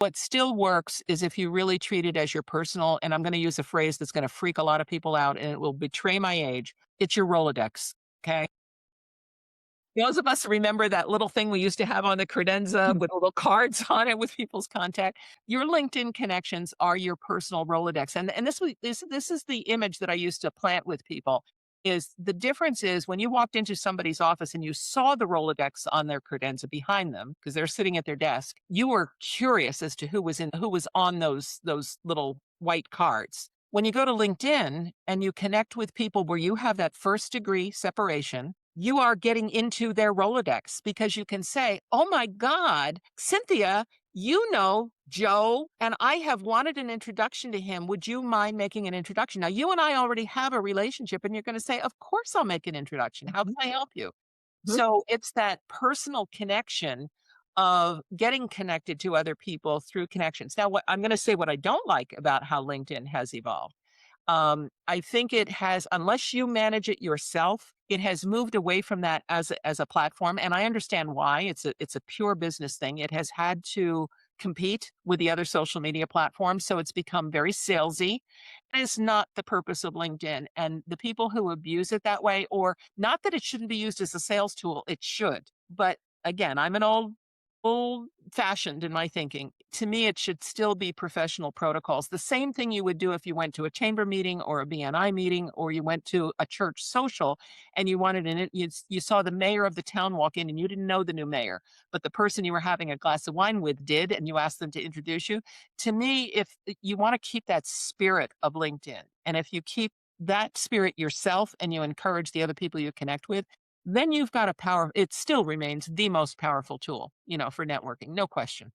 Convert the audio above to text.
What still works is if you really treat it as your personal, and I'm going to use a phrase that's going to freak a lot of people out and it will betray my age. It's your Rolodex. Okay. Those of us remember that little thing we used to have on the credenza Mm. with little cards on it with people's contact. Your LinkedIn connections are your personal Rolodex. And this is the image that I used to plant with people. Is the difference is when you walked into somebody's office and you saw the Rolodex on their credenza behind them because they're sitting at their desk, you were curious as to who was on those little white cards. When you go to LinkedIn and you connect with people where you have that first degree separation, you are getting into their Rolodex because you can say, "Oh my God, Cynthia, you know Joe, and I have wanted an introduction to him. Would you mind making an introduction?" Now, you and I already have a relationship, and you're going to say, "Of course, I'll make an introduction. How Mhm, can I help you?" mhm, So it's that personal connection of getting connected to other people through connections. Now, what I'm going to say what I don't like about how LinkedIn has evolved. I think it has, unless you manage it yourself, it has moved away from that as a platform, and I understand why. It's a pure business thing. It has had to compete with the other social media platforms, so it's become very salesy. It is not the purpose of LinkedIn, and the people who abuse it that way, or not that it shouldn't be used as a sales tool, it should. But again, I'm an old fashioned in my thinking. To me, it should still be professional protocols. The same thing you would do if you went to a chamber meeting or a BNI meeting or you went to a church social and you wanted you saw the mayor of the town walk in and you didn't know the new mayor, but the person you were having a glass of wine with did, and you asked them to introduce you. To me, if you want to keep that spirit of LinkedIn, and if you keep that spirit yourself and you encourage the other people you connect with, then you've got a power. It still remains the most powerful tool, for networking, no question.